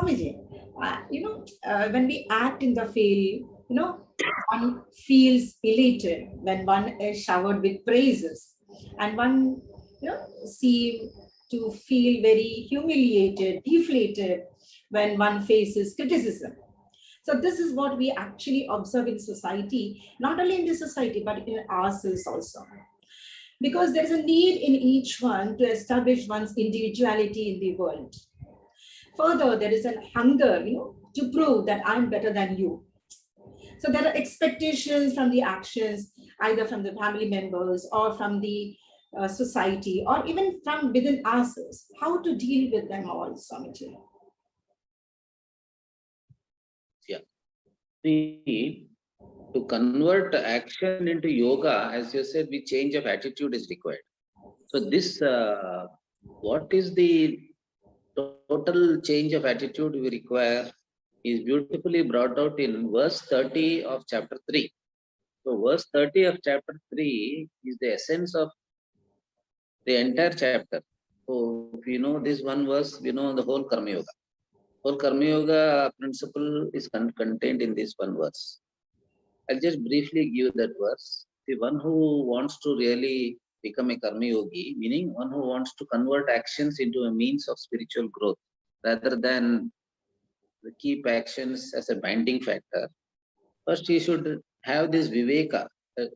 Swamiji, when we act in the field, one feels elated when one is showered with praises, and one, seem to feel very humiliated, deflated when one faces criticism. So this is what we actually observe in society, not only in the society, but in ourselves also. Because there is a need in each one to establish one's individuality in the world. Further, there is a hunger, to prove that I'm better than you. So there are expectations from the actions, either from the family members or from the society, or even from within ourselves. How to deal with them all, Swamiji? Yeah. See, to convert action into yoga, as you said, the change of attitude is required. So this, what is the total change of attitude we require is beautifully brought out in verse 30 of chapter 3. So verse 30 of chapter 3 is the essence of the entire chapter. So if you know this one verse, we know the whole Karma Yoga. Whole Karma Yoga principle is contained in this one verse. I'll just briefly give that verse. The one who wants to really become a Karma Yogi, meaning one who wants to convert actions into a means of spiritual growth, rather than keep actions as a binding factor, first he should have this viveka.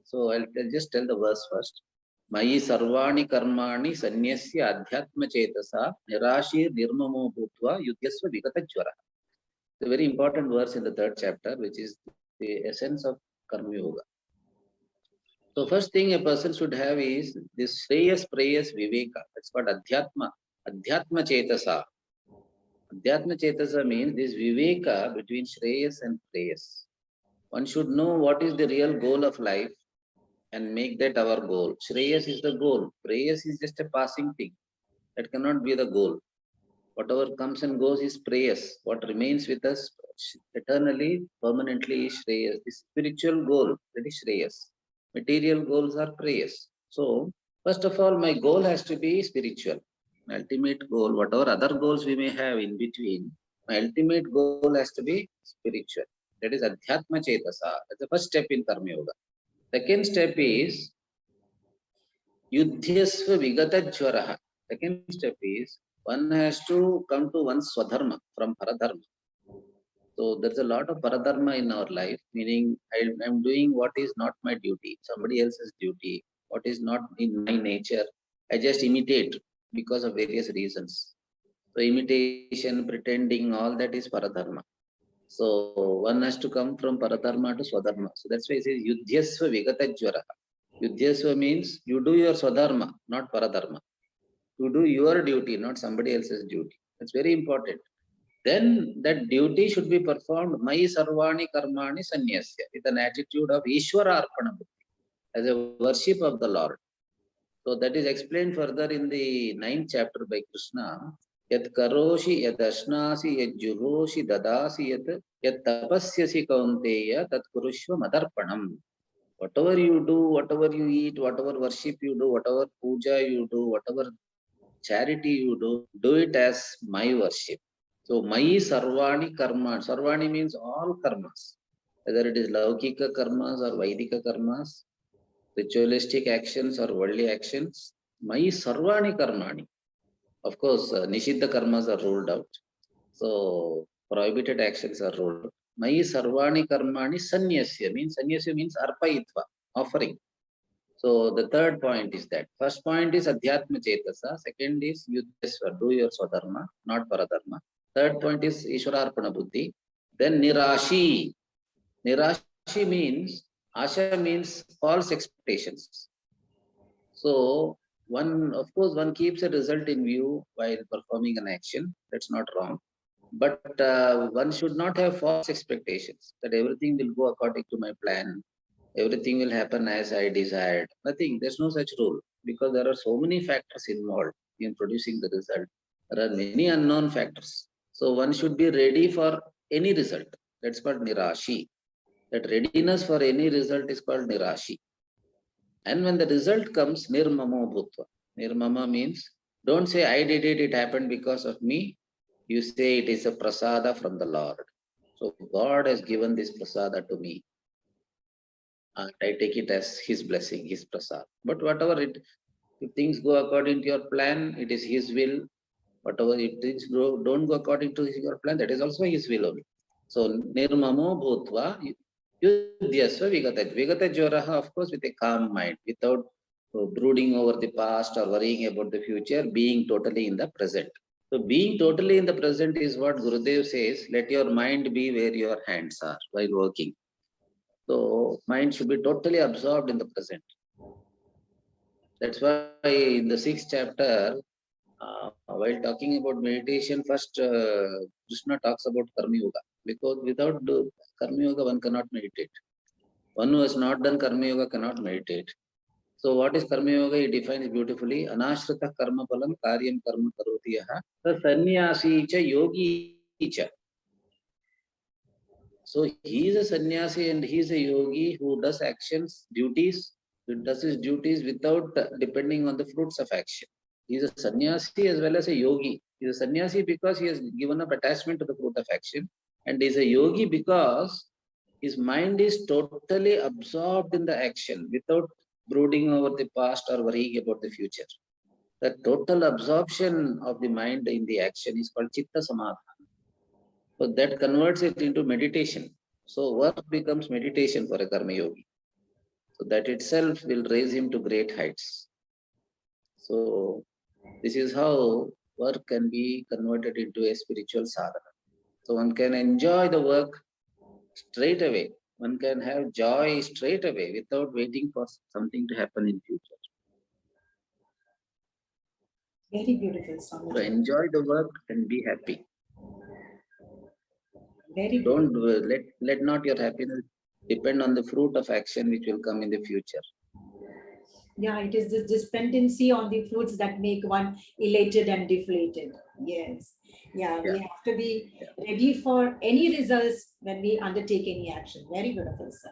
So I'll just tell the verse first. Mayi sarvani karmani sanyasya adhyatma chetasa nirashir nirmamo bhutva yudhyasva vigatachvara. It's a very important verse in the 3rd chapter, which is the essence of Karma Yoga. So first thing a person should have is this Shreyas Preyas Viveka. That's called Adhyatma. Adhyatma Chetasa. Adhyatma Chetasa means this Viveka between Shreyas and Preyas. One should know what is the real goal of life and make that our goal. Shreyas is the goal. Preyas is just a passing thing. That cannot be the goal. Whatever comes and goes is Preyas. What remains with us eternally, permanently is Shreyas. The spiritual goal, that is Shreyas. Material goals are Preyas. So, first of all, my goal has to be spiritual. My ultimate goal, whatever other goals we may have in between, my ultimate goal has to be spiritual. That is Adhyatma Chetasa. That's the first step in Karma Yoga. Second step is Yudhyasva Vigatachvaraha. Second step is one has to come to one's Swadharma from Paradharma. So there's a lot of Paradharma in our life, meaning I'm doing what is not my duty, somebody else's duty, what is not in my nature. I just imitate because of various reasons. So imitation, pretending, all that is Paradharma. So one has to come from Paradharma to Swadharma. So that's why it says Yudhyasva Vigatachvara. Yudhyasva means you do your Swadharma, not Paradharma. You do your duty, not somebody else's duty. That's very important. Then that duty should be performed Mayi Sarvani Karmani Sanyasya with an attitude of Ishvara Arpana Bhakti, as a worship of the Lord. So that is explained further in the 9th chapter by Krishna. Yat karoshi yat ashnasi yat juhoshi dadasi yat tapasyasi kaunteya tat kurushva madarpanam. Whatever you do, whatever you eat, whatever worship you do, whatever puja you do, whatever charity you do it as my worship. So Mayi Sarvani Karma. Sarvani means all karmas. Whether it is Laukika karmas or Vaidika karmas, ritualistic actions or worldly actions, Mayi Sarvani Karmani. Of course, Nishiddha karmas are ruled out. So prohibited actions are ruled out. Mayi Sarvani Karmani Sanyasya means Arpayitva, offering. So the third point is that. First point is Adhyatma Chetasa. Second is Yudhyasva, do your Swadharma, not Paradharma. Third point is Ishwararpana Buddhi. Then Nirashi. Nirashi means, Asha means false expectations. So of course, one keeps a result in view while performing an action. That's not wrong. But one should not have false expectations that everything will go according to my plan. Everything will happen as I desired. Nothing. There's no such rule because there are so many factors involved in producing the result. There are many unknown factors. So one should be ready for any result. That's called Nirashi. That readiness for any result is called Nirashi. And when the result comes, Nirmamo Bhutva. Nirmama means, don't say I did it, it happened because of me. You say it is a prasada from the Lord. So God has given this prasada to me. And I take it as His blessing, His prasad. But whatever it, if things go according to your plan, it is His will. Whatever if things don't go according to your plan, that is also His will only. So nirmamo bhutva yudhyasva vigatajvaraha, of course, with a calm mind, without brooding over the past or worrying about the future, being totally in the present. So being totally in the present is what Gurudev says, let your mind be where your hands are while working. So mind should be totally absorbed in the present. That's why in the 6th chapter, while talking about meditation, first Krishna talks about Karma Yoga, because without Karma Yoga one cannot meditate. One who has not done Karma Yoga cannot meditate. So what is Karma Yoga? He defines beautifully. Anashrita karma palam karyam karma karoti yaha sannyasi cha yogi cha. So he is a sannyasi and he is a yogi who does actions, duties, who does his duties without depending on the fruits of action. He is a sannyasi as well as a yogi. He is a sannyasi because he has given up attachment to the fruit of action, and he is a yogi because his mind is totally absorbed in the action without brooding over the past or worrying about the future. The total absorption of the mind in the action is called chitta samadhana. So that converts it into meditation. So work becomes meditation for a karma yogi. So that itself will raise him to great heights. So this is how work can be converted into a spiritual sadhana. So one can enjoy the work straight away. One can have joy straight away without waiting for something to happen in future. Very beautiful, Swami. So enjoy the work and be happy. Very Don't let not your happiness depend on the fruit of action which will come in the future. Yeah, it is this dependency on the fruits that make one elated and deflated. Yes. Yeah, we have to be ready for any results when we undertake any action. Very beautiful, sir.